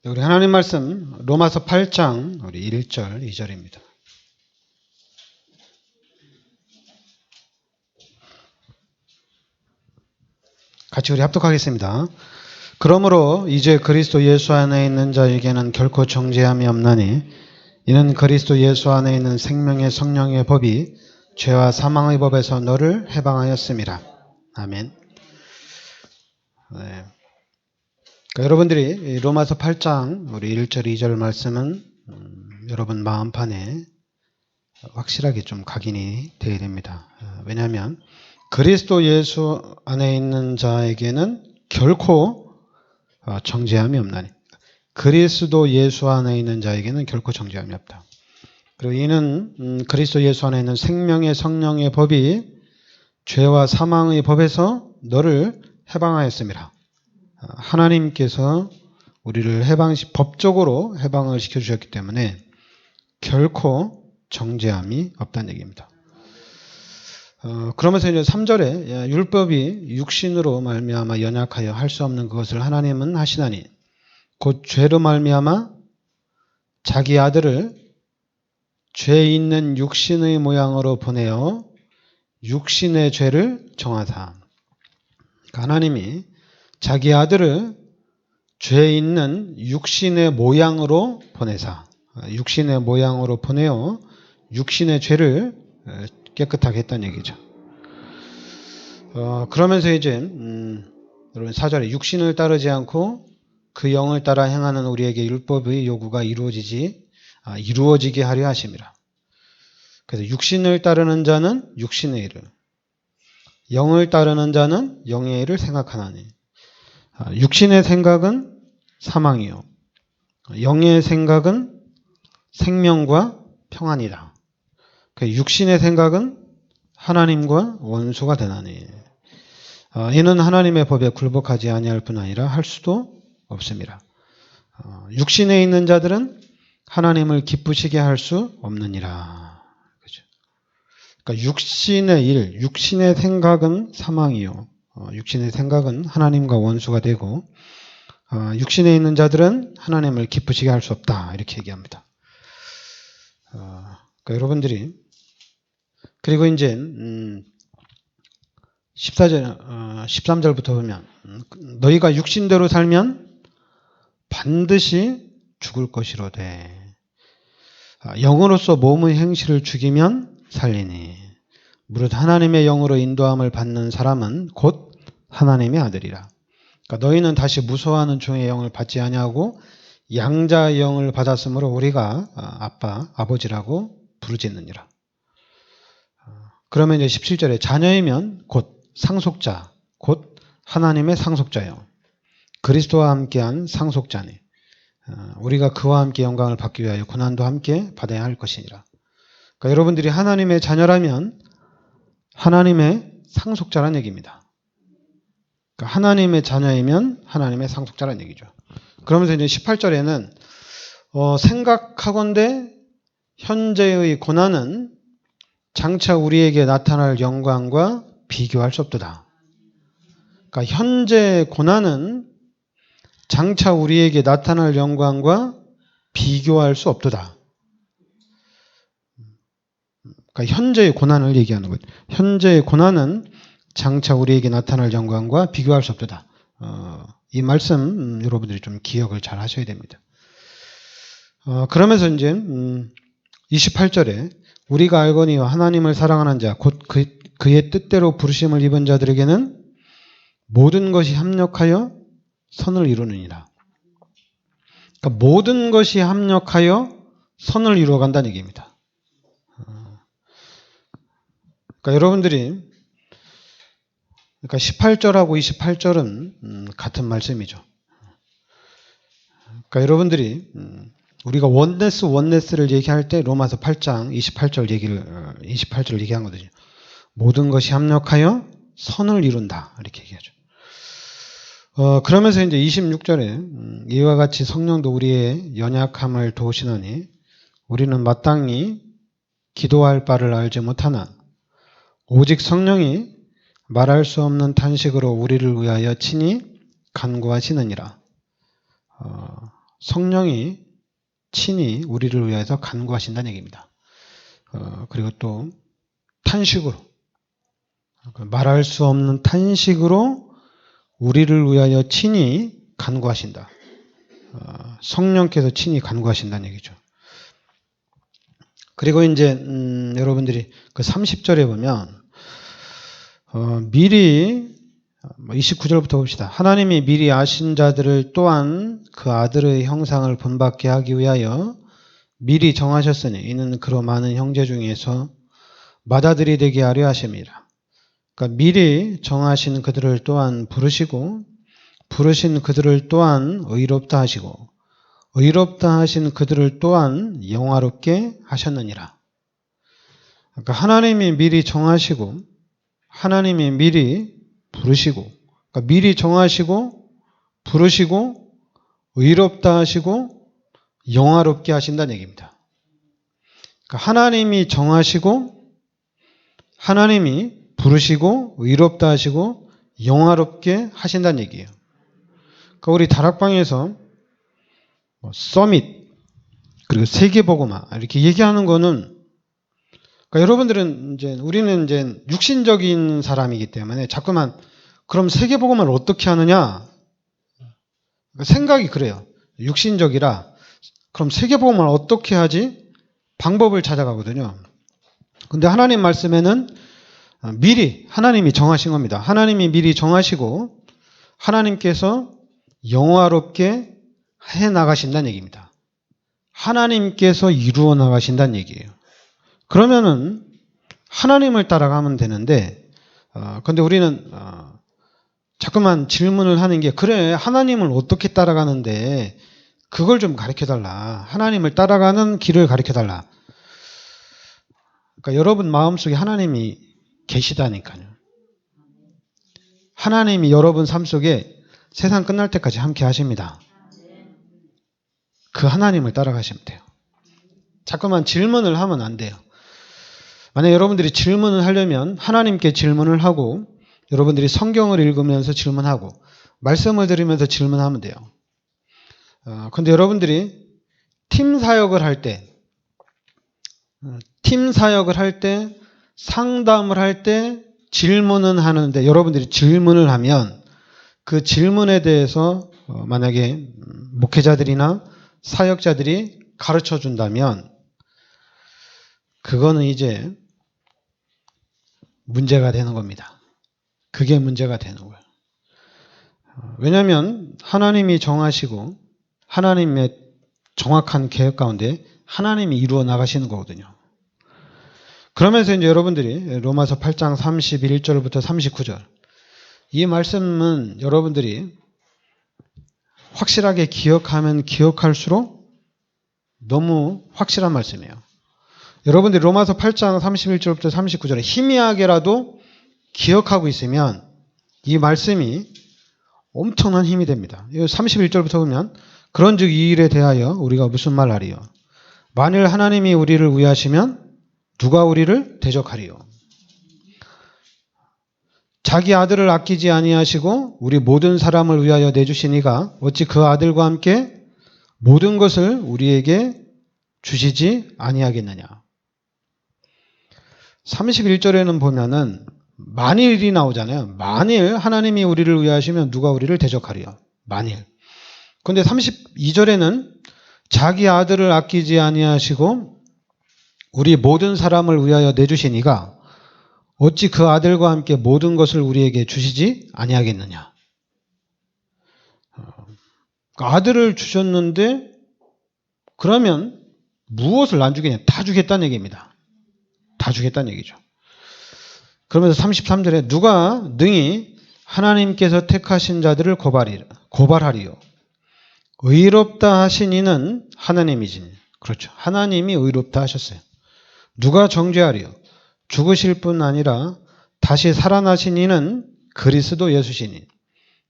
우리 하나님 말씀 로마서 8장 우리 1절 2절입니다. 같이 우리 합독하겠습니다. 그러므로 이제 그리스도 예수 안에 있는 자에게는 결코 정죄함이 없나니 이는 그리스도 예수 안에 있는 생명의 성령의 법이 죄와 사망의 법에서 너를 해방하였음이라. 아멘. 네. 그러니까 여러분들이 로마서 8장 우리 1절 2절 말씀은 여러분 마음판에 확실하게 좀 각인이 되어야 됩니다. 왜냐하면 그리스도 예수 안에 있는 자에게는 결코 정죄함이 없나니, 그리스도 예수 안에 있는 자에게는 결코 정죄함이 없다. 그리고 이는 그리스도 예수 안에 있는 생명의 성령의 법이 죄와 사망의 법에서 너를 해방하였음이라. 하나님께서 우리를 법적으로 해방을 시켜주셨기 때문에 결코 정죄함이 없다는 얘기입니다. 그러면서 이제 3절에 율법이 육신으로 말미암아 연약하여 할 수 없는 그것을 하나님은 하시나니 곧 죄로 말미암아 자기 아들을 죄 있는 육신의 모양으로 보내어 육신의 죄를 정하사. 그러니까 하나님이 자기 아들을 죄 있는 육신의 모양으로 보내사, 육신의 모양으로 보내어 육신의 죄를 깨끗하게 했다는 얘기죠. 그러면서 이제 여러분 4절에 육신을 따르지 않고 그 영을 따라 행하는 우리에게 율법의 요구가 이루어지게 하려 하심이라. 그래서 육신을 따르는 자는 육신의 일을, 영을 따르는 자는 영의 일을 생각하나니, 육신의 생각은 사망이요 영의 생각은 생명과 평안이다. 육신의 생각은 하나님과 원수가 되나니 이는 하나님의 법에 굴복하지 아니할 뿐 아니라 할 수도 없습니다. 육신에 있는 자들은 하나님을 기쁘시게 할 수 없느니라. 그죠? 그러니까 육신의 일, 육신의 생각은 사망이요 육신의 생각은 하나님과 원수가 되고 육신에 있는 자들은 하나님을 기쁘시게 할 수 없다. 이렇게 얘기합니다. 그러니까 여러분들이 그리고 이제 13절부터 보면 너희가 육신대로 살면 반드시 죽을 것이로되 영으로서 몸의 행실을 죽이면 살리니 무릇 하나님의 영으로 인도함을 받는 사람은 곧 하나님의 아들이라. 그러니까 너희는 다시 무서워하는 종의 영을 받지 아니하고 양자의 영을 받았으므로 우리가 아버지라고 부르짖느니라. 그러면 이제 17절에 자녀이면 곧 상속자, 곧 하나님의 상속자요 그리스도와 함께한 상속자니 우리가 그와 함께 영광을 받기 위하여 고난도 함께 받아야 할 것이니라. 그러니까 여러분들이 하나님의 자녀라면 하나님의 상속자란 얘기입니다. 그러니까 하나님의 자녀이면 하나님의 상속자란 얘기죠. 그러면서 이제 18절에는 생각하건대 현재의 고난은 장차 우리에게 나타날 영광과 비교할 수 없도다. 그러니까 현재 고난은 장차 우리에게 나타날 영광과 비교할 수 없도다. 그러니까 현재의 고난을 얘기하는 거죠. 현재의 고난은 장차 우리에게 나타날 영광과 비교할 수 없도다. 이 말씀 여러분들이 좀 기억을 잘 하셔야 됩니다. 그러면서 이제 28절에 우리가 알거니와 하나님을 사랑하는 자 곧 그의 뜻대로 부르심을 입은 자들에게는 모든 것이 합력하여 선을 이루느니라. 그러니까 모든 것이 합력하여 선을 이루어간다는 얘기입니다. 그러니까 여러분들이 18절하고 28절은 같은 말씀이죠. 그러니까 여러분들이 우리가 원네스를 얘기할 때 로마서 8장 28절 얘기한 거거든요. 모든 것이 합력하여 선을 이룬다. 이렇게 얘기하죠. 그러면서 이제 26절에 이와 같이 성령도 우리의 연약함을 도우시느니 우리는 마땅히 기도할 바를 알지 못하나 오직 성령이 말할 수 없는 탄식으로 우리를 위하여 친히 간구하시느니라. 성령이 친히 우리를 위해서 간구하신다는 얘기입니다. 그리고 또 탄식으로, 말할 수 없는 탄식으로 우리를 위하여 친히 간구하신다. 성령께서 친히 간구하신다는 얘기죠. 그리고 이제 여러분들이 그 30절에 보면 미리 29절부터 봅시다. 하나님이 미리 아신 자들을 또한 그 아들의 형상을 본받게 하기 위하여 미리 정하셨으니 이는 그로 많은 형제 중에서 맏아들이 되게 하려 하심이라. 그러니까 미리 정하신 그들을 또한 부르시고 부르신 그들을 또한 의롭다 하시고 의롭다 하신 그들을 또한 영화롭게 하셨느니라. 그러니까 하나님이 미리 정하시고 하나님이 미리 부르시고, 그러니까 미리 정하시고 부르시고 의롭다 하시고 영화롭게 하신다는 얘기입니다. 그러니까 하나님이 정하시고 하나님이 부르시고 의롭다 하시고 영화롭게 하신다는 얘기예요. 그러니까 우리 다락방에서 서밋 그리고 세계복음화 이렇게 얘기하는 거는, 그러니까 여러분들은 우리는 이제 육신적인 사람이기 때문에 자꾸만 그럼 세계복음화를 어떻게 하느냐 생각이 그래요. 육신적이라 그럼 세계복음화를 어떻게 하지? 방법을 찾아가거든요. 근데 하나님 말씀에는 미리 하나님이 정하신 겁니다. 하나님이 미리 정하시고 하나님께서 영화롭게 해 나가신다는 얘기입니다. 하나님께서 이루어 나가신다는 얘기예요. 그러면은 하나님을 따라가면 되는데, 근데 우리는 자꾸만 질문을 하는 게, 그래 하나님을 어떻게 따라가는데 그걸 좀 가르쳐달라. 하나님을 따라가는 길을 가르쳐달라. 그러니까 여러분 마음속에 하나님이 계시다니까요. 하나님이 여러분 삶 속에 세상 끝날 때까지 함께 하십니다. 그 하나님을 따라가시면 돼요. 자꾸만 질문을 하면 안 돼요. 만약 여러분들이 질문을 하려면 하나님께 질문을 하고 여러분들이 성경을 읽으면서 질문하고 말씀을 들으면서 질문하면 돼요. 근데 여러분들이 팀 사역을 할 때 상담을 할 때 질문은 하는데 여러분들이 질문을 하면 그 질문에 대해서 만약에 목회자들이나 사역자들이 가르쳐 준다면 그거는 이제 문제가 되는 겁니다. 그게 문제가 되는 거예요. 왜냐하면 하나님이 정하시고 하나님의 정확한 계획 가운데 하나님이 이루어 나가시는 거거든요. 그러면서 이제 여러분들이 로마서 8장 31절부터 39절 이 말씀은 여러분들이 확실하게 기억하면 기억할수록 너무 확실한 말씀이에요. 여러분들이 로마서 8장 31절부터 39절에 희미하게라도 기억하고 있으면 이 말씀이 엄청난 힘이 됩니다. 31절부터 보면 그런즉 이 일에 대하여 우리가 무슨 말 하리요? 만일 하나님이 우리를 위하시면 누가 우리를 대적하리요? 자기 아들을 아끼지 아니하시고 우리 모든 사람을 위하여 내주시니가 어찌 그 아들과 함께 모든 것을 우리에게 주시지 아니하겠느냐. 31절에는 보면은 만일이 나오잖아요. 만일 하나님이 우리를 위하시면 누가 우리를 대적하리요? 만일. 근데 32절에는 자기 아들을 아끼지 아니하시고 우리 모든 사람을 위하여 내주시니가 어찌 그 아들과 함께 모든 것을 우리에게 주시지 아니하겠느냐. 아들을 주셨는데 그러면 무엇을 안 주겠냐? 다 주겠다는 얘기입니다. 다 주겠다는 얘기죠. 그러면서 33절에 누가 능히 하나님께서 택하신 자들을 고발하리요. 의롭다 하신 이는 하나님이지. 그렇죠. 하나님이 의롭다 하셨어요. 누가 정죄하리요? 죽으실 뿐 아니라 다시 살아나신 이는 그리스도 예수시니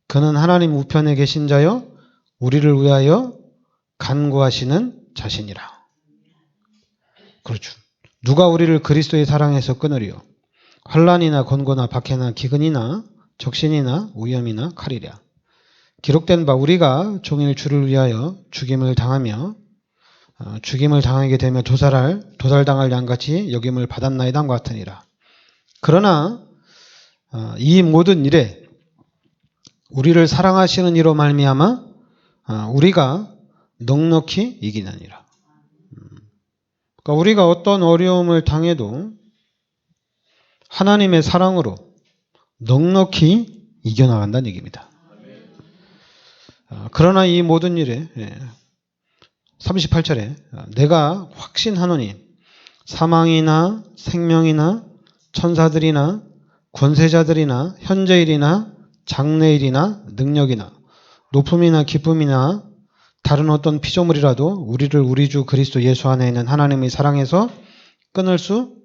그는 하나님 우편에 계신 자여 우리를 위하여 간구하시는 자신이라. 그렇죠. 누가 우리를 그리스도의 사랑에서 끊으리요? 환난이나 권고나 박해나 기근이나 적신이나 오염이나 칼이랴. 기록된 바 우리가 종일 주를 위하여 죽임을 당하며 죽임을 당하게 되며 도살당할 양같이 여김을 받았나이다 같으니라. 그러나 이 모든 일에 우리를 사랑하시는 이로 말미암아 우리가 넉넉히 이기느니라. 그러니까 우리가 어떤 어려움을 당해도 하나님의 사랑으로 넉넉히 이겨나간다는 얘기입니다. 그러나 이 모든 일에 38절에 내가 확신하노니 사망이나 생명이나 천사들이나 권세자들이나 현재일이나 장래일이나 능력이나 높음이나 기쁨이나 다른 어떤 피조물이라도 우리를 우리 주 그리스도 예수 안에 있는 하나님의 사랑에서 끊을 수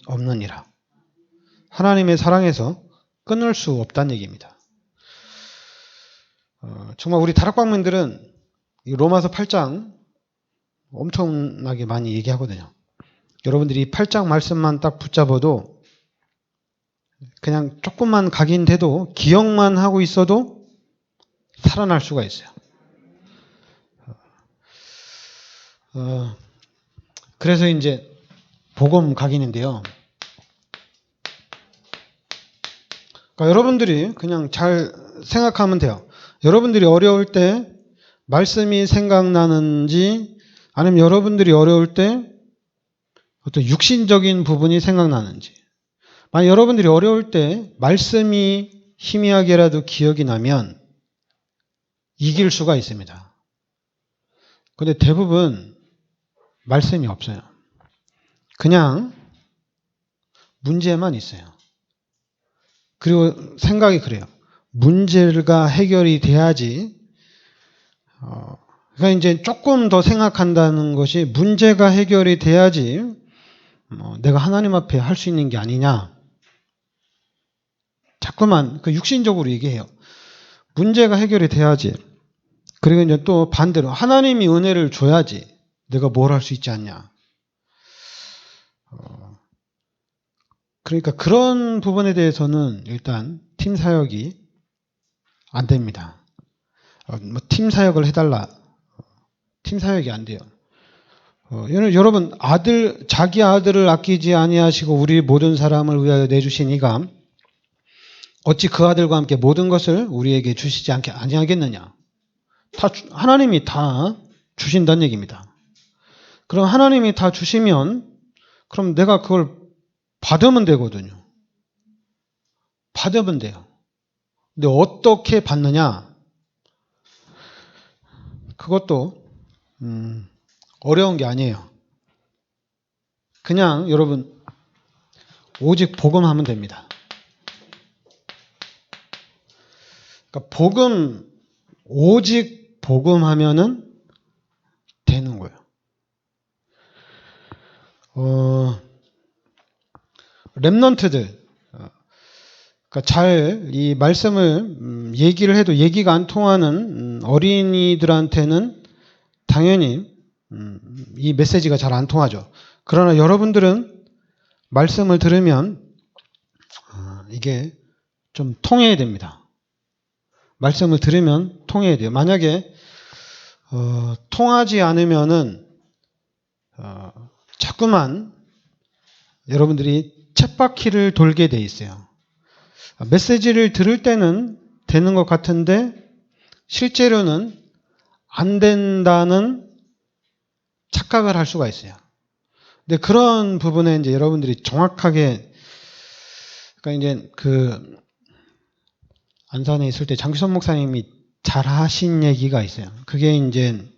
없느니라. 하나님의 사랑에서 끊을 수 없다는 얘기입니다. 정말 우리 다락방민들은 로마서 8장 엄청나게 많이 얘기하거든요. 여러분들이 이 8장 말씀만 딱 붙잡아도 그냥 조금만 각인돼도 기억만 하고 있어도 살아날 수가 있어요. 그래서 이제 복음 각인인데요. 그러니까 여러분들이 그냥 잘 생각하면 돼요. 여러분들이 어려울 때 말씀이 생각나는지 아니면 여러분들이 어려울 때 어떤 육신적인 부분이 생각나는지. 만약 여러분들이 어려울 때 말씀이 희미하게라도 기억이 나면 이길 수가 있습니다. 그런데 대부분 말씀이 없어요. 그냥 문제만 있어요. 그리고 생각이 그래요. 문제가 해결이 돼야지. 그러니까 이제 조금 더 생각한다는 것이 문제가 해결이 돼야지 내가 하나님 앞에 할 수 있는 게 아니냐. 자꾸만 그 육신적으로 얘기해요. 문제가 해결이 돼야지. 그리고 이제 또 반대로 하나님이 은혜를 줘야지 내가 뭘 할 수 있지 않냐. 그러니까 그런 부분에 대해서는 일단 팀 사역이 안 됩니다. 팀 사역을 해달라. 팀 사역이 안 돼요. 여러분 자기 아들을 아끼지 아니하시고 우리 모든 사람을 위하여 내주신 이가 어찌 그 아들과 함께 모든 것을 우리에게 주시지 아니하겠느냐. 하나님이 다 주신다는 얘기입니다. 그럼 하나님이 다 주시면 그럼 내가 그걸 받으면 되거든요. 받으면 돼요. 근데 어떻게 받느냐? 그것도 어려운 게 아니에요. 그냥 여러분 오직 복음하면 됩니다. 그러니까 오직 복음하면은 되는 거예요. 렘넌트들, 그러니까 잘 이 말씀을 얘기를 해도 얘기가 안 통하는 어린이들한테는 당연히 이 메시지가 잘 안 통하죠. 그러나 여러분들은 말씀을 들으면 이게 좀 통해야 됩니다. 말씀을 들으면 통해야 돼요. 만약에 통하지 않으면은 자꾸만 여러분들이 쳇바퀴를 돌게 돼 있어요. 메시지를 들을 때는 되는 것 같은데 실제로는 안 된다는 착각을 할 수가 있어요. 근데 그런 부분에 이제 여러분들이 정확하게 그러니까 이제 그 안산에 있을 때 장규선 목사님이 잘 하신 얘기가 있어요. 그게 이제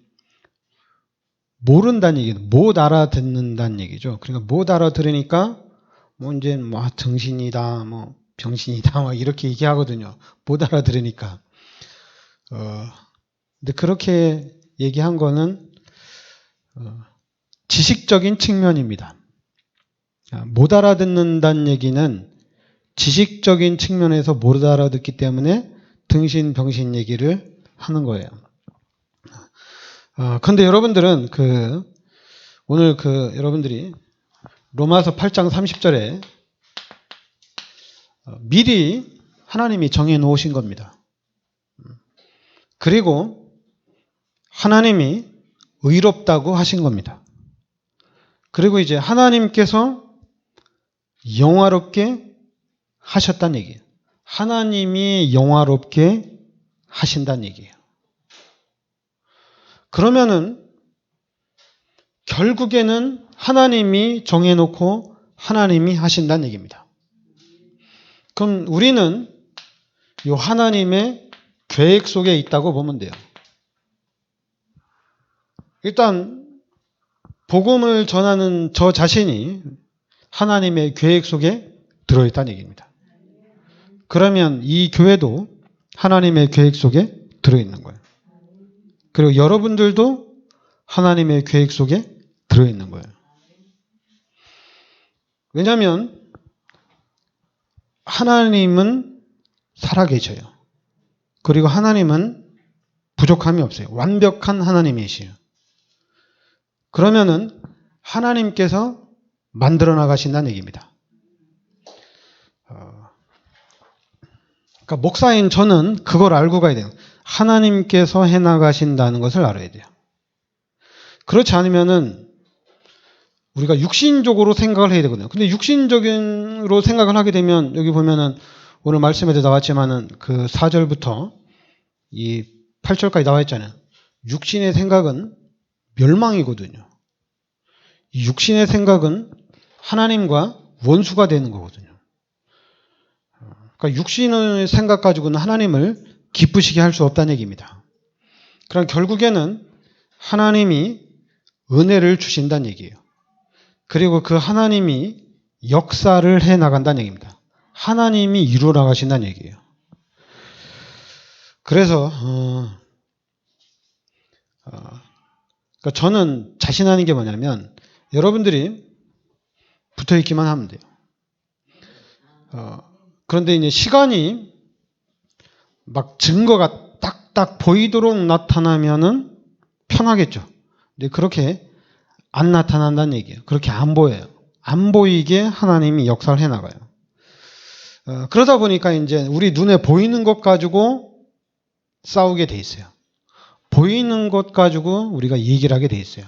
모른다는 얘기죠. 못 알아듣는다는 얘기죠. 그러니까 못 알아들으니까 뭐 이제 뭐 정신이다, 뭐 병신이다, 막 이렇게 얘기하거든요. 못 알아들으니까. 근데 그렇게 얘기한 거는 지식적인 측면입니다. 못 알아듣는다는 얘기는 지식적인 측면에서 못 알아듣기 때문에 등신 병신 얘기를 하는 거예요. 근데 여러분들은 오늘 여러분들이 로마서 8장 30절에 미리 하나님이 정해 놓으신 겁니다. 그리고 하나님이 의롭다고 하신 겁니다. 그리고 이제 하나님께서 영화롭게 하셨다는 얘기예요. 하나님이 영화롭게 하신다는 얘기예요. 그러면은 결국에는 하나님이 정해놓고 하나님이 하신다는 얘기입니다. 그럼 우리는 이 하나님의 계획 속에 있다고 보면 돼요. 일단 복음을 전하는 저 자신이 하나님의 계획 속에 들어있다는 얘기입니다. 그러면 이 교회도 하나님의 계획 속에 들어있는 거예요. 그리고 여러분들도 하나님의 계획 속에 들어있는 거예요. 왜냐하면 하나님은 살아계셔요. 그리고 하나님은 부족함이 없어요. 완벽한 하나님이시요. 그러면은 하나님께서 만들어 나가신다는 얘기입니다. 그러니까 목사인 저는 그걸 알고 가야 돼요. 하나님께서 해나가신다는 것을 알아야 돼요. 그렇지 않으면은 우리가 육신적으로 생각을 해야 되거든요. 근데 육신적으로 생각을 하게 되면 여기 보면은 오늘 말씀에도 나왔지만은 그 4절부터 이 8절까지 나와 있잖아요. 육신의 생각은 멸망이거든요. 이 육신의 생각은 하나님과 원수가 되는 거거든요. 그러니까 육신의 생각 가지고는 하나님을 기쁘시게 할 수 없다는 얘기입니다. 그럼 결국에는 하나님이 은혜를 주신다는 얘기예요. 그리고 그 하나님이 역사를 해 나간다는 얘기입니다. 하나님이 이루어 나가신다는 얘기예요. 그래서 그러니까 저는 자신하는 게 뭐냐면 여러분들이 붙어 있기만 하면 돼요. 그런데 이제 시간이 막 증거가 딱딱 보이도록 나타나면은 편하겠죠. 근데 그렇게 안 나타난다는 얘기예요. 그렇게 안 보여요. 안 보이게 하나님이 역사를 해 나가요. 그러다 보니까 이제 우리 눈에 보이는 것 가지고 싸우게 돼 있어요. 보이는 것 가지고 우리가 얘기를 하게 돼 있어요.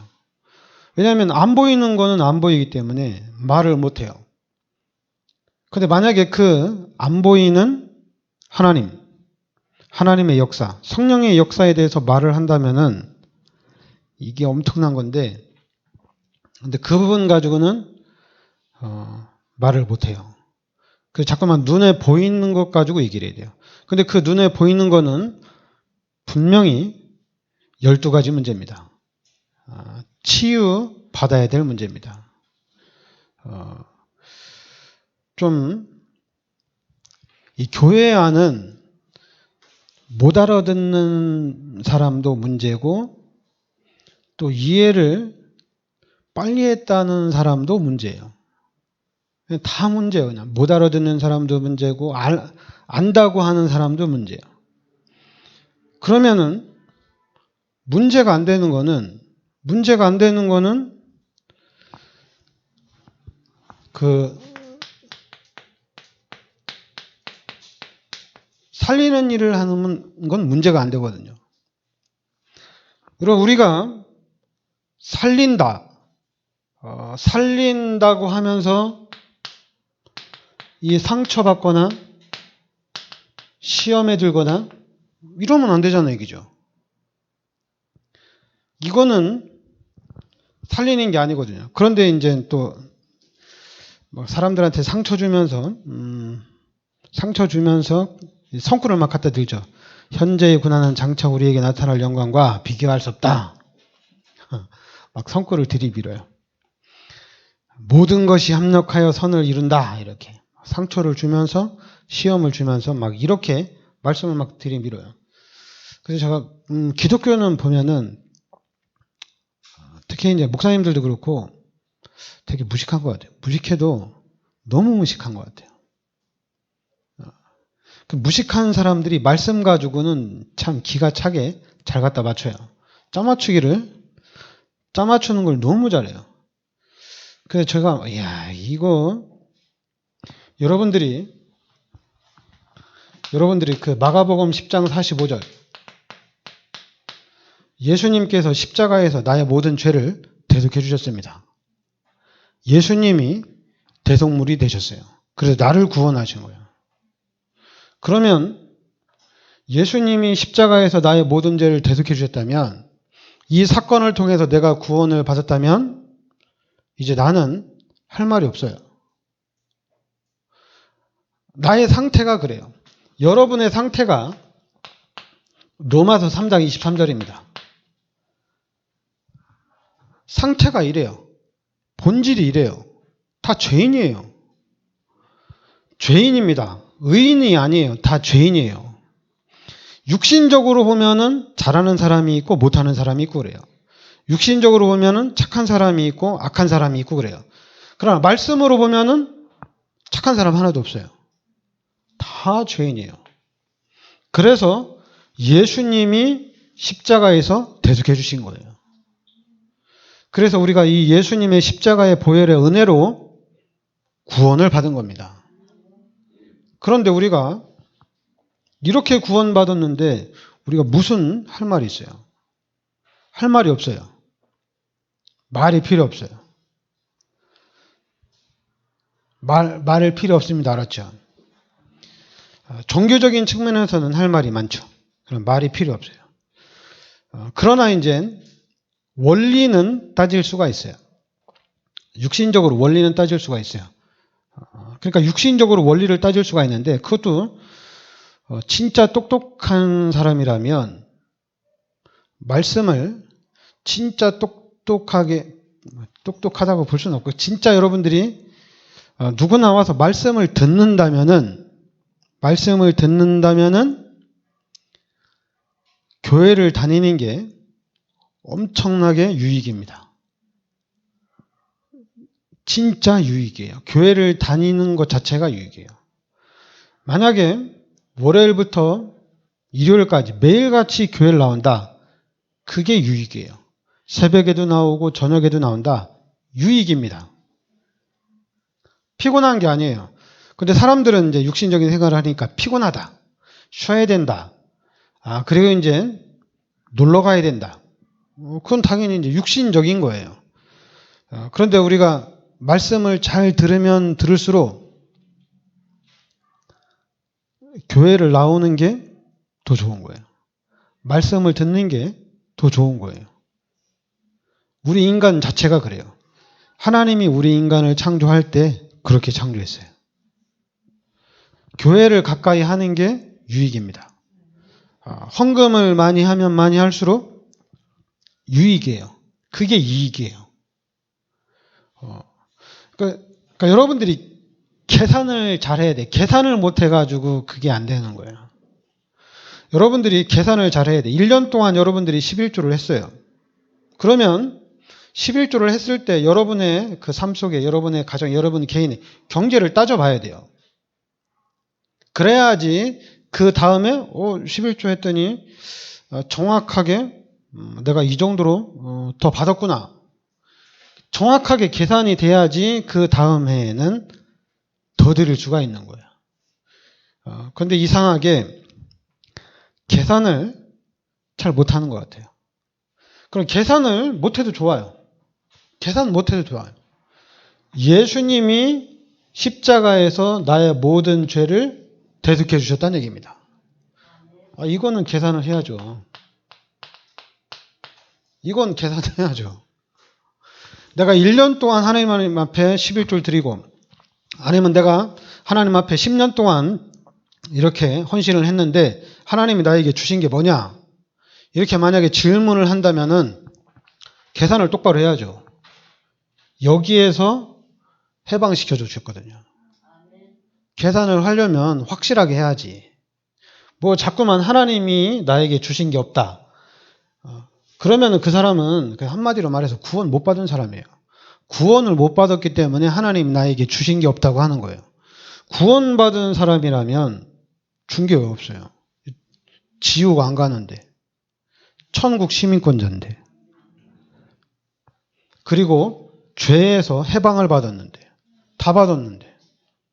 왜냐하면 안 보이는 거는 안 보이기 때문에 말을 못 해요. 근데 만약에 그 안 보이는 하나님, 하나님의 역사, 성령의 역사에 대해서 말을 한다면은 이게 엄청난 건데, 근데 그 부분 가지고는 말을 못 해요. 그래서 자꾸만 눈에 보이는 것 가지고 얘기를 해야 돼요. 근데 그 눈에 보이는 거는 분명히 12가지 문제입니다. 치유 받아야 될 문제입니다. 좀 이 교회 안은 못 알아듣는 사람도 문제고 또 이해를 빨리 했다는 사람도 문제예요. 다 문제예요. 그냥 못 알아듣는 사람도 문제고 안다고 하는 사람도 문제예요. 그러면은 문제가 안 되는 거는 그 살리는 일을 하는 건 문제가 안 되거든요. 그리고 우리가 살린다고 하면서 이 상처받거나 시험에 들거나 이러면 안 되잖아요, 얘기죠. 이거는 살리는 게 아니거든요. 그런데 이제 또 사람들한테 상처 주면서 성구를 막 갖다 들죠. 현재의 고난은 장차 우리에게 나타날 영광과 비교할 수 없다. 막 성구를 들이밀어요. 모든 것이 합력하여 선을 이룬다. 이렇게 상처를 주면서 시험을 주면서 막 이렇게 말씀을 막 들이밀어요. 그래서 제가 기독교는 보면은 특히 이제 목사님들도 그렇고 되게 무식한 것 같아요. 무식해도 너무 무식한 것 같아요. 그 무식한 사람들이 말씀 가지고는 참 기가 차게 잘 갖다 맞춰요. 짜맞추는 걸 너무 잘해요. 그래서 제가 이거 여러분들이 그 마가복음 10장 45절 예수님께서 십자가에서 나의 모든 죄를 대속해 주셨습니다. 예수님이 대속물이 되셨어요. 그래서 나를 구원하신 거예요. 그러면 예수님이 십자가에서 나의 모든 죄를 대속해 주셨다면, 이 사건을 통해서 내가 구원을 받았다면 이제 나는 할 말이 없어요. 나의 상태가 그래요. 여러분의 상태가 로마서 3장 23절입니다. 상태가 이래요. 본질이 이래요. 다 죄인이에요. 죄인입니다. 의인이 아니에요. 다 죄인이에요. 육신적으로 보면은 잘하는 사람이 있고 못하는 사람이 있고 그래요. 육신적으로 보면은 착한 사람이 있고 악한 사람이 있고 그래요. 그러나 말씀으로 보면은 착한 사람 하나도 없어요. 다 죄인이에요. 그래서 예수님이 십자가에서 대속해 주신 거예요. 그래서 우리가 이 예수님의 십자가의 보혈의 은혜로 구원을 받은 겁니다. 그런데 우리가 이렇게 구원받았는데 우리가 무슨 할 말이 있어요? 할 말이 없어요. 말이 필요 없어요. 말을 필요 없습니다. 알았죠? 종교적인 측면에서는 할 말이 많죠. 그럼 말이 필요 없어요. 그러나 이제 원리는 따질 수가 있어요. 육신적으로 원리는 따질 수가 있어요. 그러니까 육신적으로 원리를 따질 수가 있는데 그것도 진짜 똑똑한 사람이라면 말씀을 진짜 똑똑하다고 볼 수는 없고, 진짜 여러분들이 누구 나와서 말씀을 듣는다면은 교회를 다니는 게 엄청나게 유익입니다. 진짜 유익이에요. 교회를 다니는 것 자체가 유익이에요. 만약에 월요일부터 일요일까지 매일같이 교회를 나온다. 그게 유익이에요. 새벽에도 나오고 저녁에도 나온다. 유익입니다. 피곤한 게 아니에요. 근데 사람들은 이제 육신적인 생활을 하니까 피곤하다. 쉬어야 된다. 그리고 이제 놀러 가야 된다. 그건 당연히 이제 육신적인 거예요. 그런데 우리가 말씀을 잘 들으면 들을수록 교회를 나오는 게 더 좋은 거예요. 말씀을 듣는 게 더 좋은 거예요. 우리 인간 자체가 그래요. 하나님이 우리 인간을 창조할 때 그렇게 창조했어요. 교회를 가까이 하는 게 유익입니다. 헌금을 많이 하면 많이 할수록 유익이에요. 그게 이익이에요. 그러니까 여러분들이 계산을 잘해야 돼. 계산을 못해가지고 그게 안 되는 거예요. 여러분들이 계산을 잘해야 돼. 1년 동안 여러분들이 11조를 했어요. 그러면 11조를 했을 때 여러분의 그 삶 속에 여러분의 가정, 여러분 개인의 경제를 따져봐야 돼요. 그래야지 그 다음에 11조 했더니 정확하게 내가 이 정도로 더 받았구나. 정확하게 계산이 돼야지 그 다음 해에는 더 드릴 수가 있는 거예요. 그런데 이상하게 계산을 잘 못하는 것 같아요. 그럼 계산을 못해도 좋아요. 계산 못해도 좋아요. 예수님이 십자가에서 나의 모든 죄를 대속해 주셨다는 얘기입니다. 이거는 계산을 해야죠. 이건 계산해야죠. 내가 1년 동안 하나님 앞에 11조를 드리고, 아니면 내가 하나님 앞에 10년 동안 이렇게 헌신을 했는데 하나님이 나에게 주신 게 뭐냐? 이렇게 만약에 질문을 한다면은 계산을 똑바로 해야죠. 여기에서 해방시켜 주셨거든요. 계산을 하려면 확실하게 해야지. 뭐 자꾸만 하나님이 나에게 주신 게 없다. 그러면 그 사람은 한마디로 말해서 구원 못 받은 사람이에요. 구원을 못 받았기 때문에 하나님 나에게 주신 게 없다고 하는 거예요. 구원받은 사람이라면 준 게 없어요. 지옥 안 가는데. 천국 시민권자인데. 그리고 죄에서 해방을 받았는데. 다 받았는데.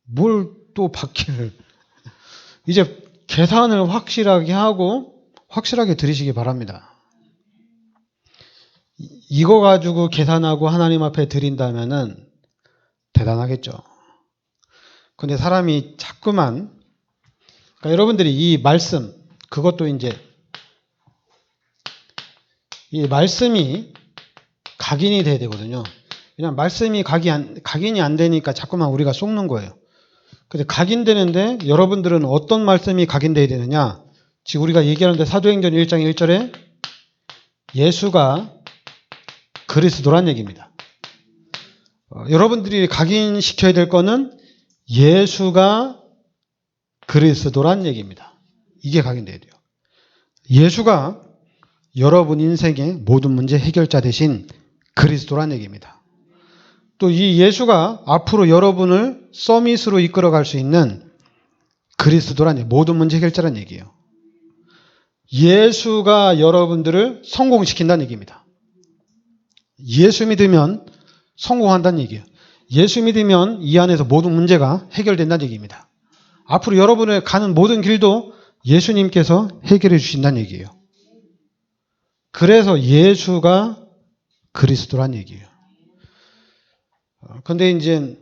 뭘 또 받기를. 이제 계산을 확실하게 하고 확실하게 들으시기 바랍니다. 이거 가지고 계산하고 하나님 앞에 드린다면은 대단하겠죠. 근데 사람이 자꾸만, 그러니까 여러분들이 이 말씀, 그것도 이제 이 말씀이 각인이 돼야 되거든요. 그냥 말씀이 각인이 안 되니까 자꾸만 우리가 속는 거예요. 근데 각인되는데 여러분들은 어떤 말씀이 각인돼야 되느냐? 지금 우리가 얘기하는데 사도행전 1장 1절에 예수가 그리스도란 얘기입니다. 여러분들이 각인시켜야 될 거는 예수가 그리스도란 얘기입니다. 이게 각인돼야 돼요. 예수가 여러분 인생의 모든 문제 해결자 되신 그리스도란 얘기입니다. 또 이 예수가 앞으로 여러분을 서밋으로 이끌어갈 수 있는 그리스도란 얘기, 모든 문제 해결자란 얘기예요. 예수가 여러분들을 성공시킨다는 얘기입니다. 예수 믿으면 성공한다는 얘기예요. 예수 믿으면 이 안에서 모든 문제가 해결된다는 얘기입니다. 앞으로 여러분의 가는 모든 길도 예수님께서 해결해 주신다는 얘기예요. 그래서 예수가 그리스도란 얘기예요. 근데 이제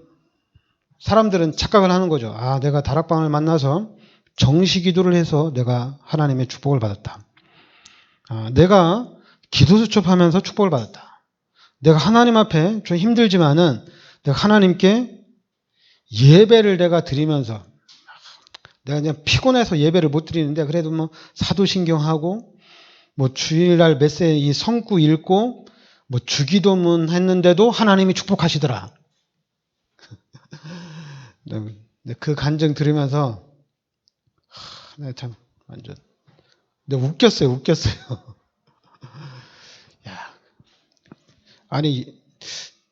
사람들은 착각을 하는 거죠. 아, 내가 다락방을 만나서 정시 기도를 해서 내가 하나님의 축복을 받았다. 아, 내가 기도 수첩하면서 축복을 받았다. 내가 하나님 앞에 좀 힘들지만은 내가 하나님께 예배를 내가 드리면서 내가 그냥 피곤해서 예배를 못 드리는데 그래도 뭐 사도신경하고 뭐 주일날 메시지 이 성구 읽고 뭐 주기도문 했는데도 하나님이 축복하시더라. 그 간증 들으면서 내가 참 완전 내가 웃겼어요. 야, 아니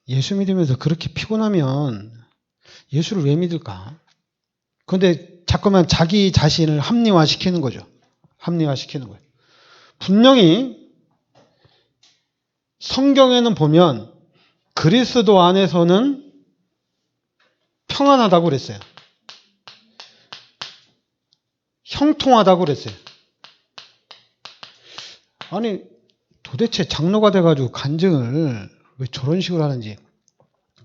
예수 믿으면서 그렇게 피곤하면 예수를 왜 믿을까? 그런데 자꾸만 자기 자신을 합리화시키는 거죠. 합리화시키는 거예요. 분명히 성경에는 보면 그리스도 안에서는 평안하다고 그랬어요. 형통하다고 그랬어요. 아니 도대체 장로가 돼가지고 간증을 왜 저런 식으로 하는지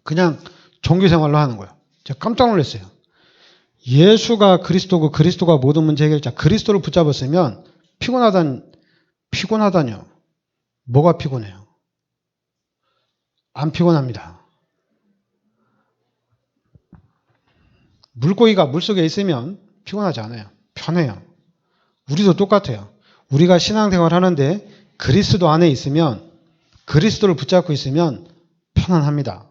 그냥 종교생활로 하는 거예요. 제가 깜짝 놀랐어요. 예수가 그리스도고 그리스도가 모든 문제 해결자 그리스도를 붙잡았으면 피곤하다뇨. 뭐가 피곤해요? 안 피곤합니다. 물고기가 물속에 있으면 피곤하지 않아요. 편해요. 우리도 똑같아요. 우리가 신앙생활 하는데 그리스도 안에 있으면 그리스도를 붙잡고 있으면 편안합니다.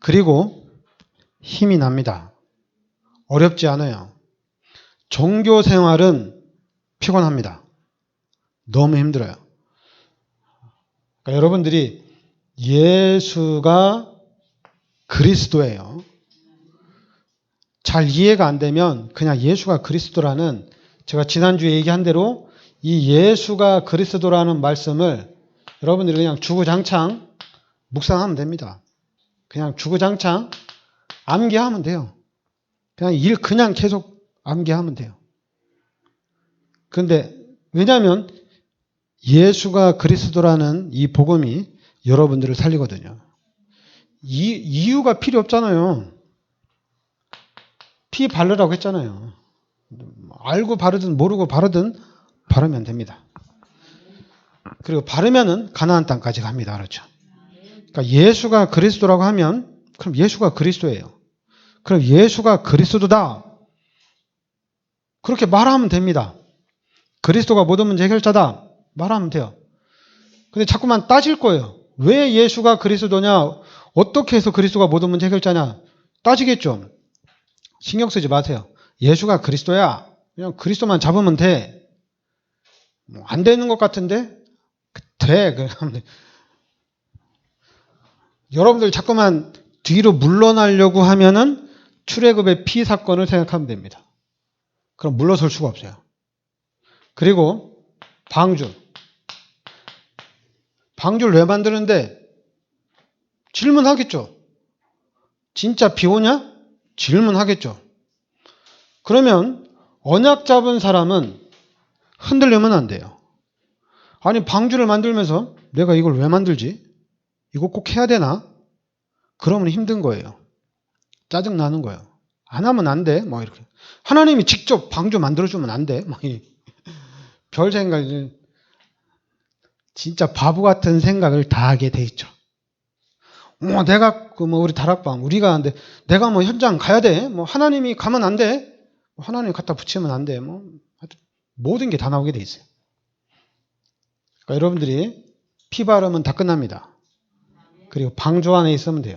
그리고 힘이 납니다. 어렵지 않아요. 종교생활은 피곤합니다. 너무 힘들어요. 그러니까 여러분들이 예수가 그리스도예요. 잘 이해가 안 되면 그냥 예수가 그리스도라는 제가 지난주에 얘기한 대로 이 예수가 그리스도라는 말씀을 여러분들이 그냥 주구장창 묵상하면 됩니다. 그냥 주구장창 암기하면 돼요. 그냥 계속 암기하면 돼요. 그런데 왜냐하면 예수가 그리스도라는 이 복음이 여러분들을 살리거든요. 이유가 필요 없잖아요. 피 바르라고 했잖아요. 알고 바르든 모르고 바르든 바르면 됩니다. 그리고 바르면은 가나안 땅까지 갑니다. 그렇죠? 그러니까 예수가 그리스도라고 하면 그럼 예수가 그리스도예요. 그럼 예수가 그리스도다. 그렇게 말하면 됩니다. 그리스도가 모든 문제 해결자다. 말하면 돼요. 근데 자꾸만 따질 거예요. 왜 예수가 그리스도냐? 어떻게 해서 그리스도가 모든 문제 해결자냐? 따지겠죠. 신경 쓰지 마세요. 예수가 그리스도야. 그냥 그리스도만 잡으면 돼. 안 되는 것 같은데? 돼. 여러분들 자꾸만 뒤로 물러나려고 하면은 출애굽의 피 사건을 생각하면 됩니다. 그럼 물러설 수가 없어요. 그리고 방주. 방주를 왜 만드는데? 질문하겠죠. 진짜 비 오냐? 질문하겠죠. 그러면 언약 잡은 사람은 흔들리면 안 돼요. 아니 방주를 만들면서 내가 이걸 왜 만들지? 이거 꼭 해야 되나? 그러면 힘든 거예요. 짜증 나는 거예요. 안 하면 안 돼. 뭐 이렇게. 하나님이 직접 방주 만들어주면 안 돼. 별 생각, 진짜 바보 같은 생각을 다 하게 돼 있죠. 내가 우리 다락방 우리가 하는데 내가 현장 가야 돼. 하나님이 가면 안 돼. 하나님 갖다 붙이면 안 돼. 모든 게 다 나오게 돼 있어요. 그러니까 여러분들이 피 바르면 다 끝납니다. 그리고 방주 안에 있으면 돼요.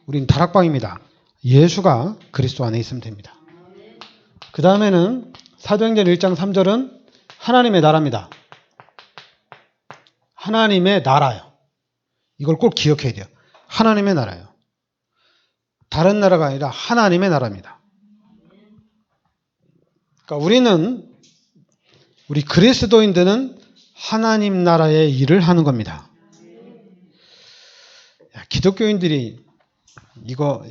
우린 다락방입니다. 예수가 그리스도 안에 있으면 됩니다. 그 다음에는 사도행전 1장 3절은 하나님의 나라입니다. 하나님의 나라요. 이걸 꼭 기억해야 돼요. 하나님의 나라예요. 다른 나라가 아니라 하나님의 나라입니다. 그러니까 우리 그리스도인들은 하나님 나라의 일을 하는 겁니다. 기독교인들이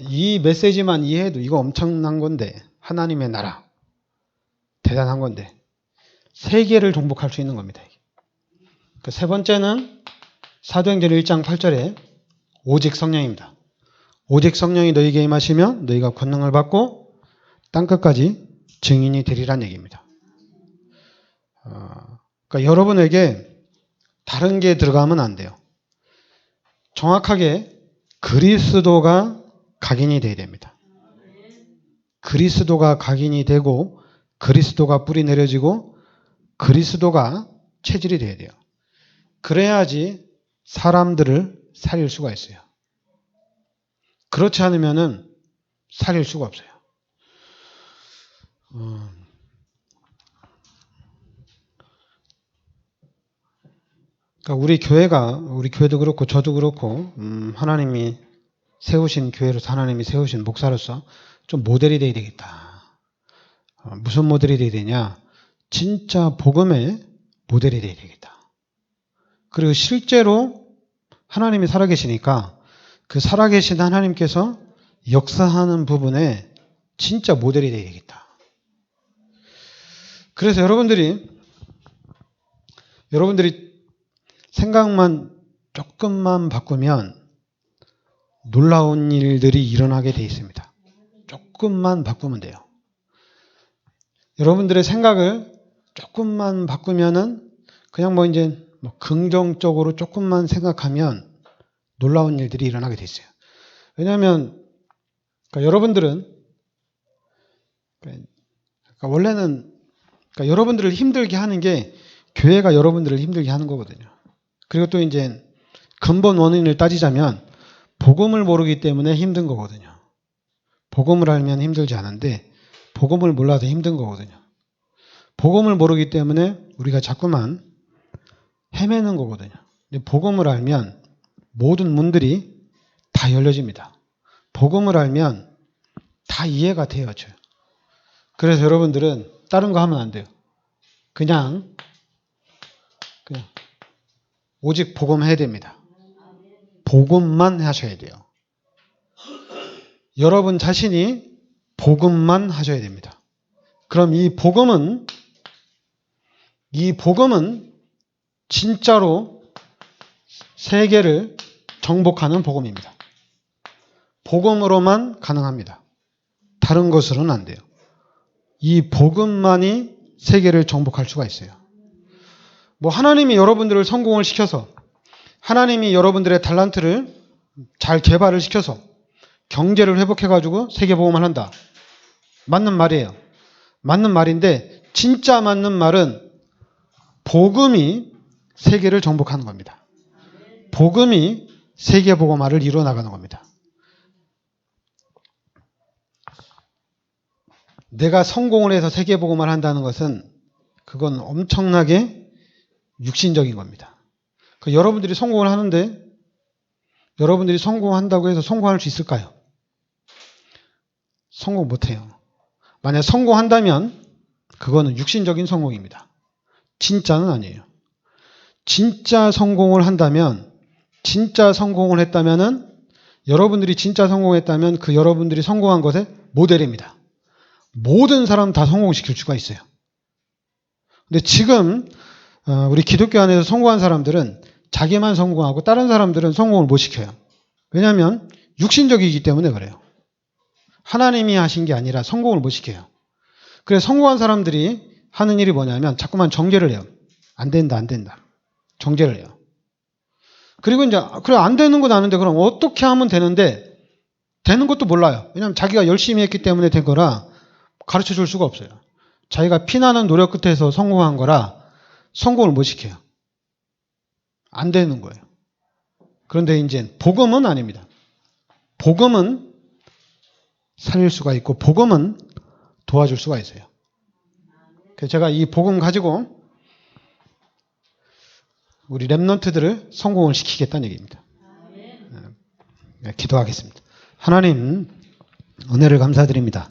이 메시지만 이해해도 이거 엄청난 건데, 하나님의 나라. 대단한 건데, 세계를 정복할 수 있는 겁니다. 세 번째는 사도행전 1장 8절에 오직 성령입니다. 오직 성령이 너희에게 임하시면 너희가 권능을 받고 땅끝까지 증인이 되리란 얘기입니다. 그러니까 여러분에게 다른 게 들어가면 안 돼요. 정확하게 그리스도가 각인이 되어야 됩니다. 그리스도가 각인이 되고 그리스도가 뿌리 내려지고 그리스도가 체질이 되어야 돼요. 그래야지 사람들을 살릴 수가 있어요. 그렇지 않으면은 살릴 수가 없어요. 그러니까 우리 교회도 그렇고 저도 그렇고 하나님이 세우신 교회로서 하나님이 세우신 목사로서 좀 모델이 돼야 되겠다. 무슨 모델이 돼야 되냐? 진짜 복음의 모델이 돼야 되겠다. 그리고 실제로 하나님이 살아계시니까 그 살아계신 하나님께서 역사하는 부분에 진짜 모델이 돼야 되겠다. 그래서 여러분들이 생각만 조금만 바꾸면 놀라운 일들이 일어나게 돼 있습니다. 조금만 바꾸면 돼요. 여러분들의 생각을 조금만 바꾸면은 그냥 긍정적으로 조금만 생각하면 놀라운 일들이 일어나게 돼 있어요. 왜냐하면 여러분들은 원래는 여러분들을 힘들게 하는 게 교회가 여러분들을 힘들게 하는 거거든요. 그리고 또 근본 원인을 따지자면 복음을 모르기 때문에 힘든 거거든요. 복음을 알면 힘들지 않은데 복음을 몰라도 힘든 거거든요. 복음을 모르기 때문에 우리가 자꾸만 헤매는 거거든요. 근데 복음을 알면 모든 문들이 다 열려집니다. 복음을 알면 다 이해가 되어져요. 그래서 여러분들은 다른 거 하면 안 돼요. 그냥 오직 복음 해야 됩니다. 복음만 하셔야 돼요. 여러분 자신이 복음만 하셔야 됩니다. 그럼 이 복음은 진짜로 세계를 정복하는 복음입니다. 복음으로만 가능합니다. 다른 것으로는 안 돼요. 이 복음만이 세계를 정복할 수가 있어요. 하나님이 여러분들을 성공을 시켜서 하나님이 여러분들의 달란트를 잘 개발을 시켜서 경제를 회복해가지고 세계복음을 한다. 맞는 말이에요. 맞는 말인데 진짜 맞는 말은 복음이 세계를 정복하는 겁니다. 복음이 세계복음화를 이루어나가는 겁니다. 내가 성공을 해서 세계복음화를 한다는 것은 그건 엄청나게 육신적인 겁니다. 여러분들이 성공을 하는데 여러분들이 성공한다고 해서 성공할 수 있을까요? 성공 못해요. 만약 성공한다면 그거는 육신적인 성공입니다. 진짜는 아니에요. 진짜 성공을 한다면, 진짜 성공을 했다면은 여러분들이 진짜 성공했다면 그 여러분들이 성공한 것의 모델입니다. 모든 사람 다 성공시킬 수가 있어요. 근데 지금 우리 기독교 안에서 성공한 사람들은 자기만 성공하고 다른 사람들은 성공을 못 시켜요. 왜냐하면 육신적이기 때문에 그래요. 하나님이 하신 게 아니라 성공을 못 시켜요. 그래서 성공한 사람들이 하는 일이 뭐냐면 자꾸만 정죄를 해요. 안 된다, 안 된다. 정죄를 해요. 그리고 이제 그래 안 되는 건 아는데 그럼 어떻게 하면 되는데 되는 것도 몰라요. 왜냐하면 자기가 열심히 했기 때문에 된 거라 가르쳐 줄 수가 없어요. 자기가 피나는 노력 끝에서 성공한 거라 성공을 못 시켜요. 안 되는 거예요. 그런데 이제 복음은 아닙니다. 복음은 살릴 수가 있고 복음은 도와줄 수가 있어요. 그래서 제가 이 복음 가지고 우리 랩런트들을 성공을 시키겠다는 얘기입니다. 네, 기도하겠습니다. 하나님 은혜를 감사드립니다.